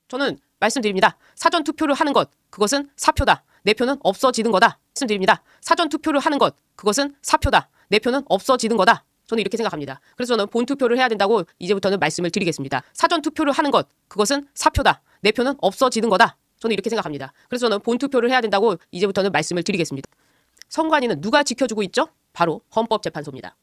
저는 말씀드립니다. 사전투표를 하는 것, 그것은 사표다. 내 표는 없어지는 거다. 말씀드립니다. 사전투표를 하는 것, 그것은 사표다. 내 표는 없어지는 거다. 저는 이렇게 생각합니다. 그래서 저는 본투표를 해야 된다고 이제부터는 말씀을 드리겠습니다. 사전투표를 하는 것, 그것은 사표다. 내 표는 없어지는 거다. 저는 이렇게 생각합니다. 그래서 저는 본투표를 해야 된다고 이제부터는 말씀을 드리겠습니다. 선관위는 누가 지켜주고 있죠? 바로 헌법재판소입니다.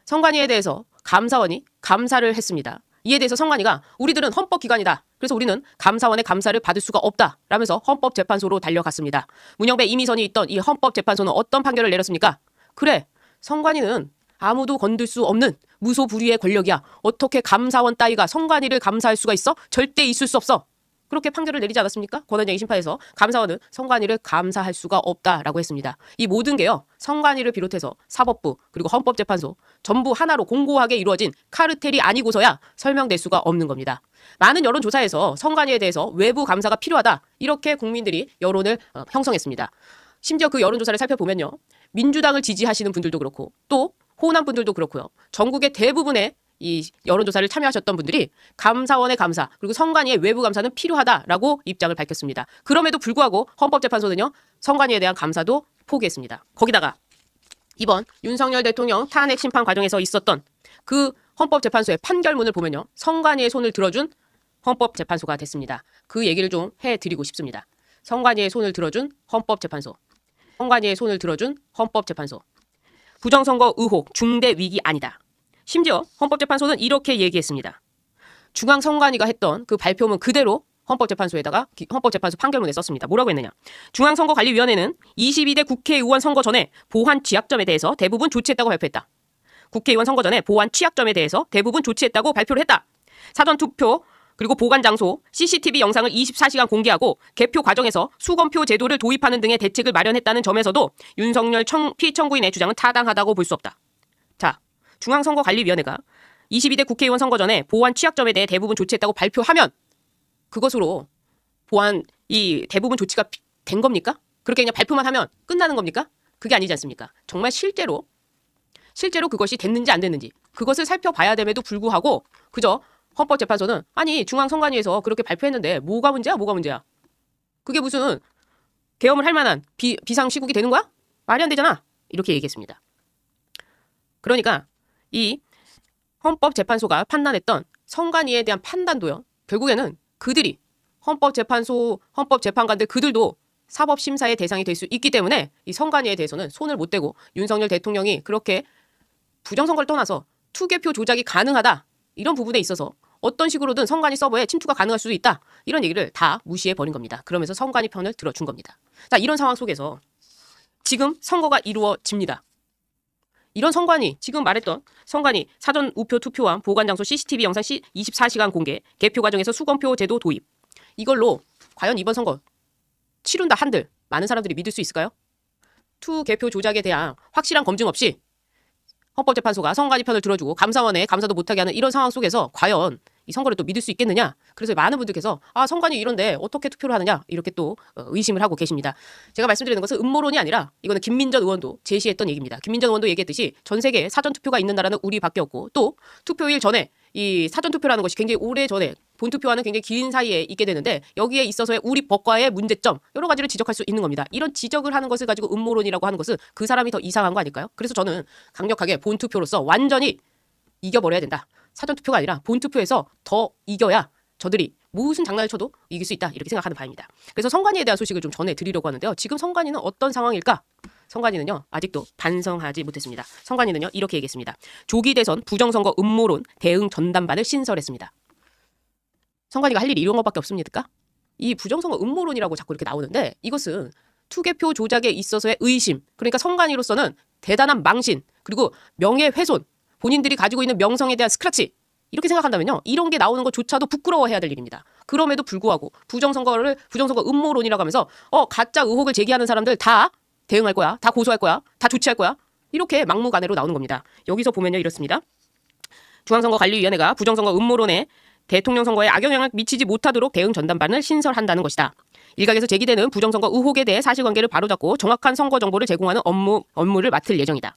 선관위에 대해서 감사원이 감사를 했습니다. 이에 대해서 선관위가 우리들은 헌법기관이다. 그래서 우리는 감사원의 감사를 받을 수가 없다. 라면서 헌법재판소로 달려갔습니다. 문영배 이미선이 있던 이 헌법재판소는 어떤 판결을 내렸습니까? 그래, 선관위는 아무도 건들 수 없는 무소불위의 권력이야. 어떻게 감사원 따위가 선관위를 감사할 수가 있어? 절대 있을 수 없어. 그렇게 판결을 내리지 않았습니까? 권한쟁의 심판에서 감사원은 선관위를 감사할 수가 없다라고 했습니다. 이 모든 게요. 선관위를 비롯해서 사법부 그리고 헌법재판소 전부 하나로 공고하게 이루어진 카르텔이 아니고서야 설명될 수가 없는 겁니다. 많은 여론조사에서 선관위에 대해서 외부 감사가 필요하다. 이렇게 국민들이 여론을 형성했습니다. 심지어 그 여론조사를 살펴보면요. 민주당을 지지하시는 분들도 그렇고 또 호남 분들도 그렇고요. 전국의 대부분의 이 여론조사를 참여하셨던 분들이 감사원의 감사 그리고 선관위의 외부 감사는 필요하다라고 입장을 밝혔습니다. 그럼에도 불구하고 헌법재판소는요. 선관위에 대한 감사도 포기했습니다. 거기다가 이번 윤석열 대통령 탄핵 심판 과정에서 있었던 그 헌법재판소의 판결문을 보면요. 선관위의 손을 들어준 헌법재판소가 됐습니다. 그 얘기를 좀 해드리고 싶습니다. 선관위의 손을 들어준 헌법재판소. 선관위의 손을 들어준 헌법재판소. 부정선거 의혹 중대 위기 아니다. 심지어 헌법재판소는 이렇게 얘기했습니다. 중앙선관위가 했던 그 발표문 그대로 헌법재판소에다가 헌법재판소 판결문에 썼습니다. 뭐라고 했느냐. 중앙선거관리위원회는 22대 국회의원 선거 전에 보안 취약점에 대해서 대부분 조치했다고 발표했다. 국회의원 선거 전에 보안 취약점에 대해서 대부분 조치했다고 발표를 했다. 사전투표 그리고 보관장소, CCTV 영상을 24시간 공개하고 개표 과정에서 수검표 제도를 도입하는 등의 대책을 마련했다는 점에서도 윤석열 피청구인의 주장은 타당하다고 볼 수 없다. 자, 중앙선거관리위원회가 22대 국회의원 선거 전에 보안 취약점에 대해 대부분 조치했다고 발표하면 그것으로 보안 이 대부분 조치가 된 겁니까? 그렇게 그냥 발표만 하면 끝나는 겁니까? 그게 아니지 않습니까? 정말 실제로 그것이 됐는지 안 됐는지 그것을 살펴봐야 됨에도 불구하고 그저 헌법재판소는 아니 중앙선관위에서 그렇게 발표했는데 뭐가 문제야? 그게 무슨 계엄을 할 만한 비상시국이 되는 거야? 말이 안 되잖아. 이렇게 얘기했습니다. 그러니까 이 헌법재판소가 판단했던 선관위에 대한 판단도요. 결국에는 그들이 헌법재판관들 그들도 사법심사의 대상이 될 수 있기 때문에 이 선관위에 대해서는 손을 못 대고 윤석열 대통령이 그렇게 부정선거를 떠나서 투개표 조작이 가능하다. 이런 부분에 있어서 어떤 식으로든 선관위 서버에 침투가 가능할 수도 있다. 이런 얘기를 다 무시해버린 겁니다. 그러면서 선관위 편을 들어준 겁니다. 자, 이런 상황 속에서 지금 선거가 이루어집니다. 이런 선관위, 지금 말했던 선관위 사전 우표 투표함, 보관장소 CCTV 영상 24시간 공개, 개표 과정에서 수검표 제도 도입. 이걸로 과연 이번 선거 치룬다 한들 많은 사람들이 믿을 수 있을까요? 투개표 조작에 대한 확실한 검증 없이 헌법재판소가 선관위 편을 들어주고 감사원에 감사도 못하게 하는 이런 상황 속에서 과연 이 선거를 또 믿을 수 있겠느냐. 그래서 많은 분들께서 선관위 이런데 어떻게 투표를 하느냐 이렇게 또 의심을 하고 계십니다. 제가 말씀드리는 것은 음모론이 아니라 이거는 김민전 의원도 제시했던 얘기입니다. 김민전 의원도 얘기했듯이 전 세계에 사전투표가 있는 나라는 우리밖에 없고 또 투표일 전에 이 사전투표라는 것이 굉장히 오래전에 본투표와는 굉장히 긴 사이에 있게 되는데 여기에 있어서의 우리 법과의 문제점 여러 가지를 지적할 수 있는 겁니다. 이런 지적을 하는 것을 가지고 음모론이라고 하는 것은 그 사람이 더 이상한 거 아닐까요? 그래서 저는 강력하게 본투표로서 완전히 이겨버려야 된다. 사전투표가 아니라 본투표에서 더 이겨야 저들이 무슨 장난을 쳐도 이길 수 있다. 이렇게 생각하는 바입니다. 그래서 선관위에 대한 소식을 좀 전해드리려고 하는데요. 지금 선관위는 어떤 상황일까? 선관위는요. 아직도 반성하지 못했습니다. 선관위는요. 이렇게 얘기했습니다. 조기 대선 부정선거 음모론 대응 전담반을 신설했습니다. 선관위가 할 일이 이런 것밖에 없습니까? 이 부정선거 음모론이라고 자꾸 이렇게 나오는데 이것은 투개표 조작에 있어서의 의심 그러니까 선관위로서는 대단한 망신 그리고 명예훼손 본인들이 가지고 있는 명성에 대한 스크래치 이렇게 생각한다면요. 이런 게 나오는 것조차도 부끄러워해야 될 일입니다. 그럼에도 불구하고 부정선거 음모론이라고 하면서 가짜 의혹을 제기하는 사람들 다 대응할 거야. 다 고소할 거야. 다 조치할 거야. 이렇게 막무가내로 나오는 겁니다. 여기서 보면요. 이렇습니다. 중앙선거관리위원회가 부정선거 음모론에 대통령 선거에 악영향을 미치지 못하도록 대응 전담반을 신설한다는 것이다. 일각에서 제기되는 부정선거 의혹에 대해 사실관계를 바로잡고 정확한 선거 정보를 제공하는 업무를 맡을 예정이다.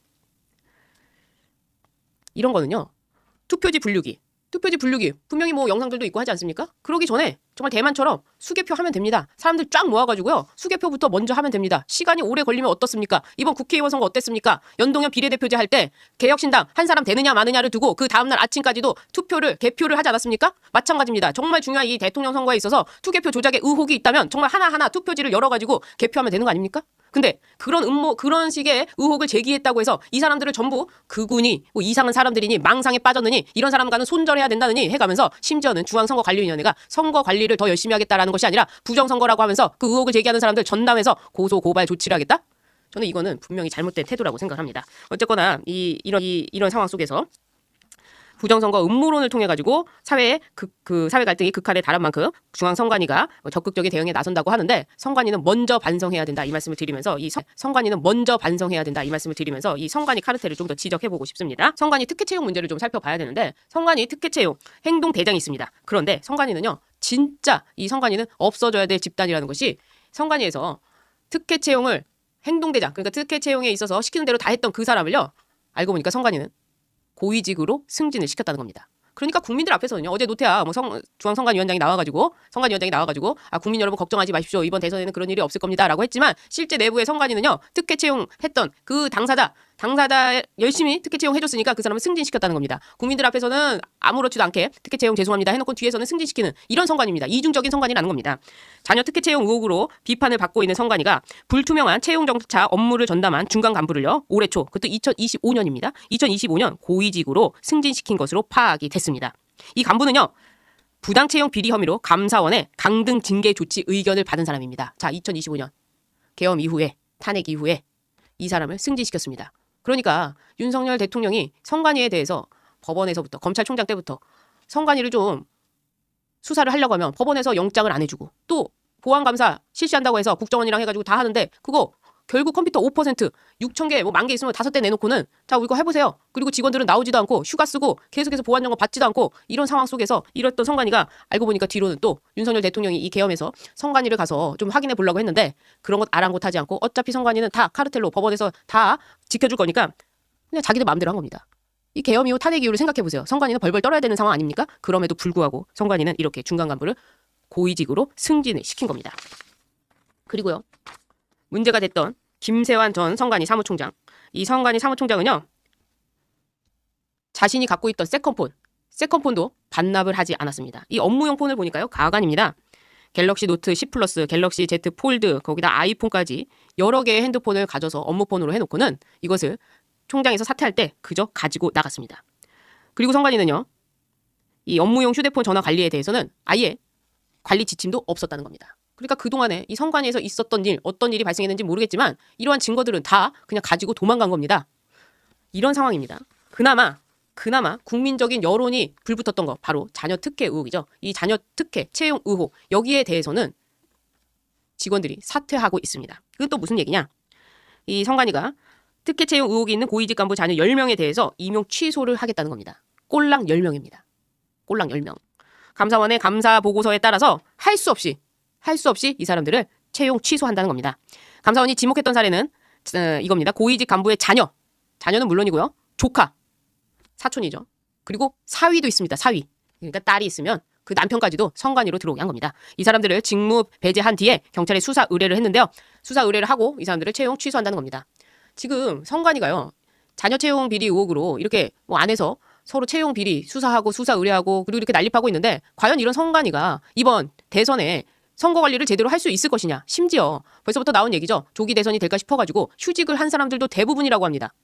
이런 거는요. 투표지 분류기 분명히 뭐 영상들도 있고 하지 않습니까? 그러기 전에 정말 대만처럼 수개표 하면 됩니다. 사람들 쫙 모아가지고요. 수개표부터 먼저 하면 됩니다. 시간이 오래 걸리면 어떻습니까? 이번 국회의원 선거 어땠습니까? 연동형 비례대표제 할 때 개혁신당 한 사람 되느냐 마느냐를 두고 그 다음날 아침까지도 개표를 하지 않았습니까? 마찬가지입니다. 정말 중요한 이 대통령 선거에 있어서 투개표 조작의 의혹이 있다면 정말 하나하나 투표지를 열어가지고 개표하면 되는 거 아닙니까? 근데 그런 식의 의혹을 제기했다고 해서 이 사람들을 전부 그군이 뭐 이상한 사람들이니 망상에 빠졌느니 이런 사람과는 손절해야 된다느니 해가면서 심지어는 중앙선거관리위원회가 선거 관리를 더 열심히 하겠다라는 것이 아니라 부정선거라고 하면서 그 의혹을 제기하는 사람들 전담해서 고소 고발 조치를 하겠다? 저는 이거는 분명히 잘못된 태도라고 생각합니다. 어쨌거나 이런 상황 속에서 부정선거 음모론을 통해 가지고 사회 갈등이 극한에 달한 만큼 중앙선관위가 적극적인 대응에 나선다고 하는데 선관위는 먼저 반성해야 된다 이 말씀을 드리면서 이 선관위 카르텔을 좀 더 지적해보고 싶습니다. 선관위 특혜 채용 문제를 좀 살펴봐야 되는데 선관위 특혜 채용 행동 대장이 있습니다. 그런데 선관위는요 진짜 이 선관위는 없어져야 될 집단이라는 것이 선관위에서 특혜 채용을 행동대장 그러니까 특혜 채용에 있어서 시키는 대로 다 했던 그 사람을요 알고 보니까 선관위는 고위직으로 승진을 시켰다는 겁니다. 그러니까 국민들 앞에서는요. 어제 노태아 중앙선관위원장이 나와가지고 국민 여러분 걱정하지 마십시오. 이번 대선에는 그런 일이 없을 겁니다라고 했지만 실제 내부의 선관위는요. 특혜 채용했던 그 당사자 열심히 특혜 채용해줬으니까 그 사람을 승진시켰다는 겁니다. 국민들 앞에서는 아무렇지도 않게 특혜 채용 죄송합니다 해놓고 뒤에서는 승진시키는 이런 선관위입니다. 이중적인 선관위라는 겁니다. 자녀 특혜 채용 의혹으로 비판을 받고 있는 선관위가 불투명한 채용 정차 업무를 전담한 중간 간부를요. 올해 초 그것도 2025년입니다. 2025년 고위직으로 승진시킨 것으로 파악이 됐습니다. 이 간부는요. 부당 채용 비리 혐의로 감사원의 강등 징계 조치 의견을 받은 사람입니다. 자, 2025년 계엄 이후에 탄핵 이후에 이 사람을 승진시켰습니다. 그러니까 윤석열 대통령이 선관위에 대해서 법원에서부터 검찰총장 때부터 선관위를 좀 수사를 하려고 하면 법원에서 영장을 안 해주고 또 보안감사 실시한다고 해서 국정원이랑 해가지고 다 하는데 그거 결국 컴퓨터 5% 6,000개 뭐 10,000개 있으면 5대 내놓고는 자 이거 해보세요. 그리고 직원들은 나오지도 않고 휴가 쓰고 계속해서 보안 점검 받지도 않고 이런 상황 속에서 이랬던 선관위가 알고 보니까 뒤로는 또 윤석열 대통령이 이 계엄에서 선관위를 가서 좀 확인해 보려고 했는데 그런 것 아랑곳하지 않고 어차피 선관위는 다 카르텔로 법원에서 다 지켜줄 거니까 그냥 자기들 마음대로 한 겁니다. 이 계엄 이후 탄핵 이후를 생각해 보세요. 선관위는 벌벌 떨어야 되는 상황 아닙니까? 그럼에도 불구하고 선관위는 이렇게 중간 간부를 고위직으로 승진을 시킨 겁니다. 그리고요. 문제가 됐던 김세환 전 선관위 사무총장. 이 선관위 사무총장은요. 자신이 갖고 있던 세컨폰도 반납을 하지 않았습니다. 이 업무용 폰을 보니까요. 가관입니다. 갤럭시 노트 10 플러스, 갤럭시 Z 폴드, 거기다 아이폰까지 여러 개의 핸드폰을 가져서 업무폰으로 해놓고는 이것을 총장에서 사퇴할 때 그저 가지고 나갔습니다. 그리고 선관위는요. 이 업무용 휴대폰 전화 관리에 대해서는 아예 관리 지침도 없었다는 겁니다. 그러니까 그동안에 이 선관위에서 있었던 일, 어떤 일이 발생했는지 모르겠지만 이러한 증거들은 다 그냥 가지고 도망간 겁니다. 이런 상황입니다. 그나마 국민적인 여론이 불붙었던 거 바로 자녀 특혜 의혹이죠. 이 자녀 특혜, 채용 의혹 여기에 대해서는 직원들이 사퇴하고 있습니다. 그건 또 무슨 얘기냐? 이 선관위가 특혜 채용 의혹이 있는 고위직 간부 자녀 10명에 대해서 임용 취소를 하겠다는 겁니다. 꼴랑 10명입니다. 꼴랑 10명. 감사원의 감사 보고서에 따라서 할 수 없이 이 사람들을 채용 취소한다는 겁니다. 감사원이 지목했던 사례는 이겁니다. 고위직 간부의 자녀는 물론이고요. 조카, 사촌이죠. 그리고 사위도 있습니다. 사위. 그러니까 딸이 있으면 그 남편까지도 선관위로 들어오게 한 겁니다. 이 사람들을 직무 배제한 뒤에 경찰에 수사 의뢰를 했는데요. 수사 의뢰를 하고 이 사람들을 채용 취소한다는 겁니다. 지금 선관위가요. 자녀 채용 비리 의혹으로 이렇게 뭐 안에서 서로 채용 비리 수사하고 수사 의뢰하고 그리고 이렇게 난립하고 있는데 과연 이런 선관위가 이번 대선에 선거 관리를 제대로 할 수 있을 것이냐. 심지어 벌써부터 나온 얘기죠. 조기 대선이 될까 싶어가지고 휴직을 한 사람들도 대부분이라고 합니다.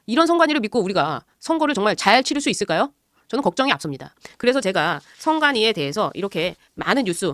이런 선관위를 믿고 우리가 선거를 정말 잘 치를 수 있을까요? 저는 걱정이 앞섭니다. 그래서 제가 선관위에 대해서 이렇게 많은 뉴스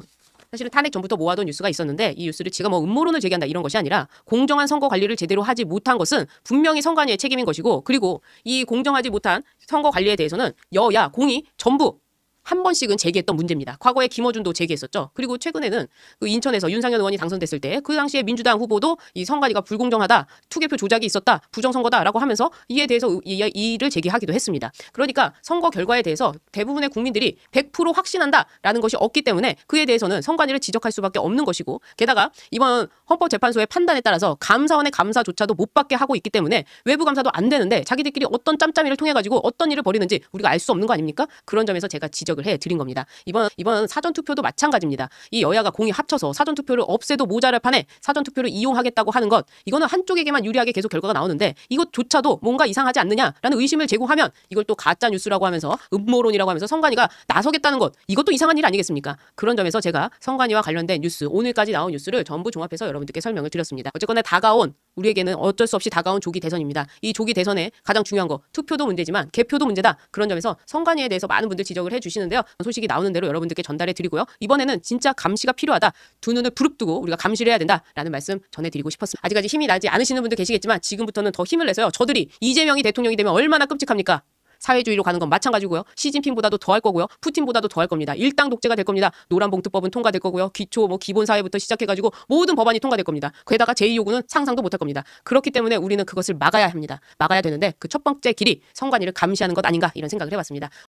사실은 탄핵 전부터 모아둔 뉴스가 있었는데 이 뉴스를 지가 뭐 음모론을 제기한다 이런 것이 아니라 공정한 선거 관리를 제대로 하지 못한 것은 분명히 선관위의 책임인 것이고 그리고 이 공정하지 못한 선거 관리에 대해서는 여야 공이 전부 한 번씩은 제기했던 문제입니다. 과거에 김어준도 제기했었죠. 그리고 최근에는 그 인천에서 윤상현 의원이 당선됐을 때 그 당시에 민주당 후보도 이 선관위가 불공정하다, 투개표 조작이 있었다, 부정선거다라고 하면서 이에 대해서 이의를 제기하기도 했습니다. 그러니까 선거 결과에 대해서 대부분의 국민들이 100% 확신한다라는 것이 없기 때문에 그에 대해서는 선관위를 지적할 수밖에 없는 것이고 게다가 이번 헌법재판소의 판단에 따라서 감사원의 감사조차도 못 받게 하고 있기 때문에 외부 감사도 안 되는데 자기들끼리 어떤 짬짬이를 통해 가지고 어떤 일을 벌이는지 우리가 알 수 없는 거 아닙니까? 그런 점에서 제가 지적을 지적을 해드린 겁니다. 이번 사전투표도 마찬가지입니다. 이 여야가 공이 합쳐서 사전투표를 없애도 모자랄 판에 사전투표를 이용하겠다고 하는 것, 이거는 한쪽에게만 유리하게 계속 결과가 나오는데 이것조차도 뭔가 이상하지 않느냐라는 의심을 제공하면 이걸 또 가짜 뉴스라고 하면서 음모론이라고 하면서 선관위가 나서겠다는 것, 이것도 이상한 일 아니겠습니까? 그런 점에서 제가 선관위와 관련된 뉴스, 오늘까지 나온 뉴스를 전부 종합해서 여러분들께 설명을 드렸습니다. 어쨌거나 다가온, 우리에게는 어쩔 수 없이 다가온 조기 대선입니다. 이 조기 대선에 가장 중요한 거, 투표도 문제지만 개표도 문제다. 그런 점에서 선관위에 대해서 많은 분들 지적을 해주시는데요. 소식이 나오는 대로 여러분들께 전달해 드리고요. 이번에는 진짜 감시가 필요하다. 두 눈을 부릅뜨고 우리가 감시를 해야 된다라는 말씀 전해드리고 싶었습니다. 아직까지 힘이 나지 않으시는 분들 계시겠지만 지금부터는 더 힘을 내서요. 저들이 이재명이 대통령이 되면 얼마나 끔찍합니까? 사회주의로 가는 건 마찬가지고요. 시진핑보다도 더 할 거고요. 푸틴보다도 더 할 겁니다. 일당 독재가 될 겁니다. 노란봉투법은 통과될 거고요. 기본사회부터 시작해가지고 모든 법안이 통과될 겁니다. 게다가 제2요구는 상상도 못할 겁니다. 그렇기 때문에 우리는 그것을 막아야 합니다. 막아야 되는데 그 첫 번째 길이 선관위를 감시하는 것 아닌가 이런 생각을 해봤습니다.